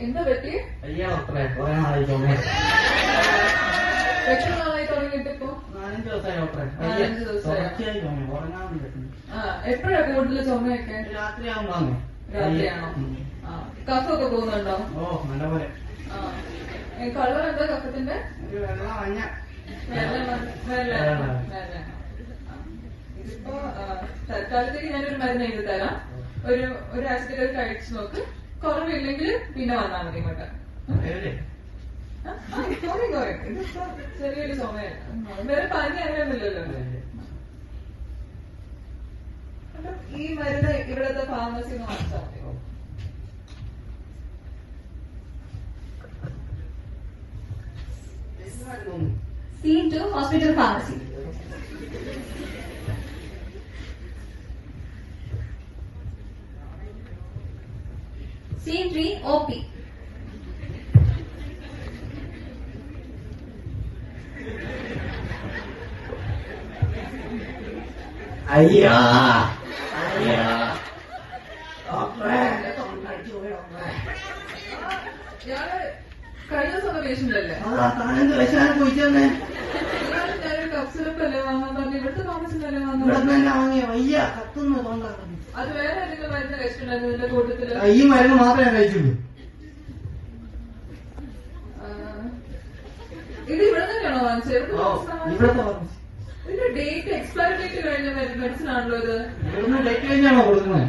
എന്താ പറ്റി? അയ്യാ ഡോക്ടറെ കുറെ നാളായി തോന്നേ. എത്ര നാളായി തുടങ്ങിയിട്ടിപ്പോ? 4 ദിവസമായി ഡോക്ടറെ. 4 ദിവസമായി. തുടർച്ചയായി തോന്നി ഉറങ്ങാൻ പറ്റുന്നു. എപ്പോഴാ കൂടുതൽ ചുമയൊക്കെ? രാത്രിയാകുമ്പോ. രാത്രിയാണോ? കഫൊക്കെ പോകുന്നുണ്ടോ? ഓ നല്ലപോലെ. കളർ എന്താ കഫത്തിന്റെ? ഒരു വെള്ള മഞ്ഞ. ഇതിപ്പോ തൽക്കാലത്തേക്ക് ഞാനൊരു മരുന്ന് എഴുതി തരാം. ഒരു ആഴ്ചത്തേക്ക് അത് കഴിച്ചു നോക്ക്. കുറവില്ലെങ്കിൽ പിന്നെ വന്നാൽ മതി ഇങ്ങോട്ട്. ഇതിപ്പോ ചെറിയൊരു ചുമയാണ്, വേറെ പനി അങ്ങനെയൊന്നുമില്ലല്ലോ. ഈ മരുന്ന് ഇവിടുത്തെ ഫാർമസിന്ന് വാങ്ങിച്ചാൽ മതി. Scene 2, hospital pharmacy. Scene 3, OP. അയ്യാ അയ്യാ ഡോക്ടറെ കഴിച്ചു പോയി ഡോക്ടറെ. ഇയാള് കഴിഞ്ഞ ദിവസം പേഷ്യന്റ് അല്ലേ? താനെന്ത് വിശാൽ പോയിച്ചെന്നെ? ഞാനൊരു കഫ് സിറപ്പ് അല്ലേ വാങ്ങാൻ പറഞ്ഞു, ഇവിടുത്തെ ഫാർമസിന്നല്ലേ വാങ്ങാൻ ഇവിടെ പറഞ്ഞു. തന്നെ വാങ്ങിയ വയ്യ കത്തുന്നു തോന്നാണ്. അത് വേറെ ഏതെങ്കിലും മരുന്ന് കഴിച്ചിട്ടുണ്ടായിരുന്നു ഇതിന്റെ കൂട്ടത്തില്? ഈ മരുന്ന് മാത്രമേ ഞാൻ കഴിച്ചുള്ളൂ. ഇത് ഇവിടെ തന്നെയാണോ വാങ്ങിച്ചത്? ഇവിടുത്തെ ഇതിന്റെ ഡേറ്റ് എക്സ്പയറി ഡേറ്റ് കഴിഞ്ഞ മെഡിസിൻ ആണല്ലോ ഇത്. ഇവിടുന്ന് ഡേറ്റ് കഴിഞ്ഞാണോ കൊടുക്കുന്നത്?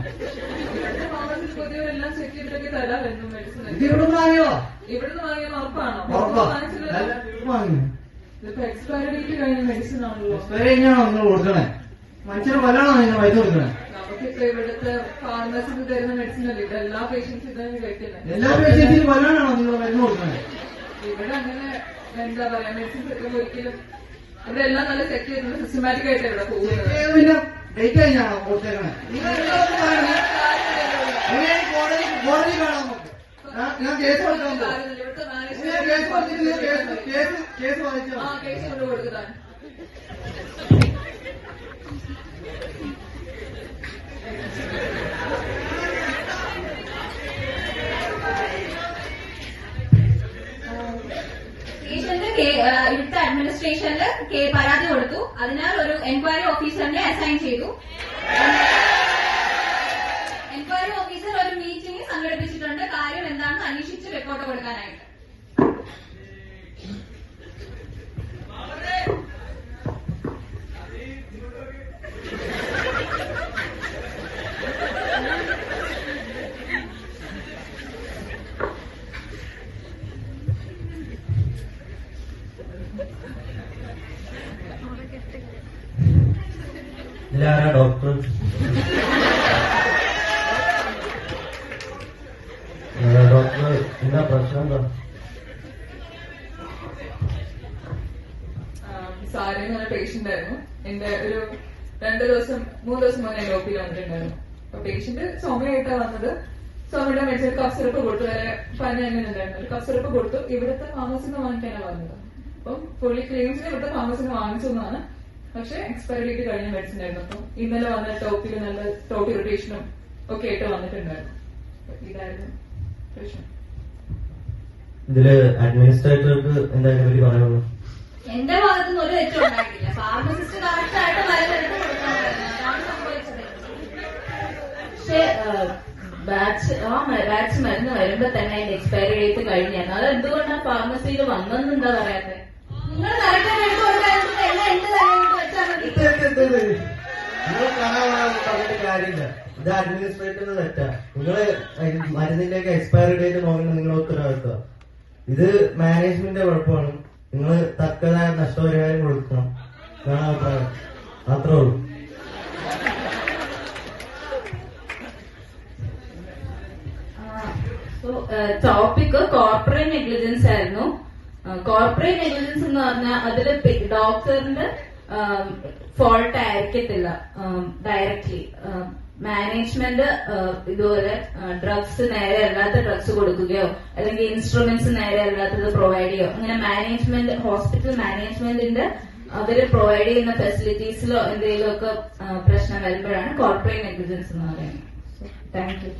ഇവിടുത്തെ ഫാർമസിൽ പൊതുവെ എല്ലാം ചെക്ക് ചെയ്തിട്ടൊക്കെ തരാമായിരുന്നു മെഡിസിൻ. ഇത് ഇവിടുന്ന് വാങ്ങിയോ? ഇവിടുന്ന് വാങ്ങിയാൽ ഉറപ്പാണോ? ഉറപ്പാ. വാങ്ങിച്ചില്ലല്ലോ. വാങ്ങി ഇതിപ്പോ എക്സ്പയറി ഡേറ്റ് കഴിഞ്ഞ മെഡിസിൻ ആണല്ലോ. എക്സ്പയറി കഴിഞ്ഞാണോ നിങ്ങൾ കൊടുക്കണേ? മനുഷ്യന് കൊല്ലാണോ നിങ്ങൾ പൈസ കൊടുക്കണേ? നമുക്കിപ്പോ ഇവിടുത്തെ ഫാർമസിൽ തരുന്ന മെഡിസിൻ അല്ലേ ഇവിടെ എല്ലാ പേഷ്യൻസും ഇതാണ് കഴിക്കുന്നത്. എല്ലാ പേഷ്യൻസിനും കൊല്ലാനാണോ നിങ്ങൾ മരുന്ന് കൊടുക്കണേ? ഇവിടെ അങ്ങനെ എന്താ പറയാ, മെഡിസിൻ ഒരിക്കലും ഇവിടെ എല്ലാം നല്ല ചെക്ക് ചെയ്തിട്ടുണ്ട്, സിസ്റ്റമാറ്റിക് ആയിട്ട് ഇവിടെ പോകുന്നത്. പിന്നെ ഡേറ്റ് കഴിഞ്ഞാണോ കൊടുത്തേക്കണേ? കോടതി കാണാൻ നോക്ക്. ഞാൻ കേസ് കൊടുക്കാൻ പോകും. ഇവിടുത്തെ കേസ് വായിച്ചോ? കേസ് കൊണ്ട് കൊടുക്കുന്നതാണ്. ഇവിടുത്തെ അഡ്മിനിസ്ട്രേഷനിൽ പരാതി കൊടുത്തു. അതിനാൽ ഒരു എൻക്വയറി ഓഫീസറിനെ അസൈൻ ചെയ്തു. എൻക്വയറി ഓഫീസർ ഒരു മീറ്റിംഗ് സംഘടിപ്പിച്ചിട്ടുണ്ട്, കാര്യം എന്താണെന്ന് അന്വേഷിച്ച് റിപ്പോർട്ട് കൊടുക്കാനായിട്ട്. ഇതാരാ ഡോക്ടർ? ഡോക്ടർ എന്താ പ്രശ്നം? സാരി എന്ന് പറഞ്ഞ പേഷ്യന്റ് ആയിരുന്നു. എന്റെ ഒരു 3 ദിവസം മുന്നേ എന്റെ ഒപ്പിയിൽ വന്നിട്ടുണ്ടായിരുന്നു. അപ്പൊ പേഷ്യന്റ് ചുമയായിട്ടാ വന്നത്. ചുമയുടെ മെഡിസിൻ കഫ് സിറപ്പ് കൊടുത്തു, വരെ പനി അങ്ങനെ ഉണ്ടായിരുന്നു. കഫ് സിറപ്പ് കൊടുത്തു, ഇവിടുത്തെ ഫാർമസിന്ന് വാങ്ങിക്കാനാണ് പറഞ്ഞത്. അപ്പം പുള്ളി ക്ലെയിംസിന് ഇവിടുത്തെ ഫാർമസിന്ന് വാങ്ങിച്ചതാണ്. പക്ഷെ എക്സ്പയറി ഡേറ്റ് കഴിഞ്ഞ മെഡിസിൻ ആയിരുന്നു. അപ്പം ഇന്നലെ വന്ന ടോപ്പിൽ നല്ല ടോപ്പ് ഇറിറ്റേഷനും ഒക്കെ ആയിട്ട് വന്നിട്ടുണ്ടായിരുന്നു. ഇതായിരുന്നു പ്രശ്നം. ഇതില് അഡ്മിനിസ്ട്രേറ്റർക്ക് എന്തായാലും പറ്റി പറയുള്ളൂ? എന്റെ ഭാഗത്തുനിന്ന് ഒരു തെറ്റും ഉണ്ടായിട്ടില്ല. ഫാർമസിസ്റ്റ് കറക്റ്റ് ആയിട്ട് മരുന്നെടുത്ത് കൊടുക്കാറുണ്ടായിരുന്നു, അതാണ് സംഭവിച്ചത്. പക്ഷെ ബാച്ച് മരുന്ന് വരുമ്പോ തന്നെ അതിന്റെ എക്സ്പയറി ഡേറ്റ് കഴിഞ്ഞായിരുന്നു. അത് എന്തുകൊണ്ടാണ് ഫാർമസിയിൽ വന്നെന്ന് എന്താ പറയാത്തെ? നിങ്ങൾ കറക്റ്റ് എടുത്ത് കൊടുക്കാറുണ്ട്, എല്ലാം എന്ത് തന്നെ വെച്ചാൽ മതി. പറഞ്ഞിട്ട് കാര്യമില്ല. ഇത് അഡ്മിനിസ്ട്രേറ്ററിന് തെറ്റാ. നിങ്ങള് മരുന്നിന്റെയൊക്കെ എക്സ്പയറി ഡേറ്റ് നോക്കണം, നിങ്ങൾ ഉത്തരവാദിത്വം. ഇത് മാനേജ്മെന്റിന്റെ കുഴപ്പമാണ്. നിങ്ങൾ തക്കതായ നഷ്ടപരിഹാരം കൊടുക്കണം, അതാണ് അഭിപ്രായം. മാത്രമേ ഉള്ളൂ. ടോപ്പിക് കോർപ്പറേറ്റ് നെഗ്ലിജൻസ് ആയിരുന്നു. കോർപ്പറേറ്റ് നെഗ്ലിജൻസ് എന്ന് പറഞ്ഞാൽ അതില് ഡോക്ടറിന്റെ ഫോൾട്ട് ആയിരിക്കത്തില്ല ഡയറക്ട്ലി. മാനേജ്മെന്റ് ഇതുപോലെ ഡ്രഗ്സ് നേരെ അല്ലാത്ത ഡ്രഗ്സ് കൊടുക്കുകയോ അല്ലെങ്കിൽ ഇൻസ്ട്രുമെന്റ്സ് നേരെ അല്ലാത്തത് പ്രൊവൈഡ് ചെയ്യോ, അങ്ങനെ മാനേജ്മെന്റ് ഹോസ്പിറ്റൽ മാനേജ്മെന്റിന്റെ അവര് പ്രൊവൈഡ് ചെയ്യുന്ന ഫെസിലിറ്റീസിലോ എന്തെങ്കിലുമൊക്കെ പ്രശ്നം വരുമ്പോഴാണ് കോർപ്പറേറ്റ് നെഗ്ലിജൻസ് എന്ന് പറയുന്നത്. Thank you.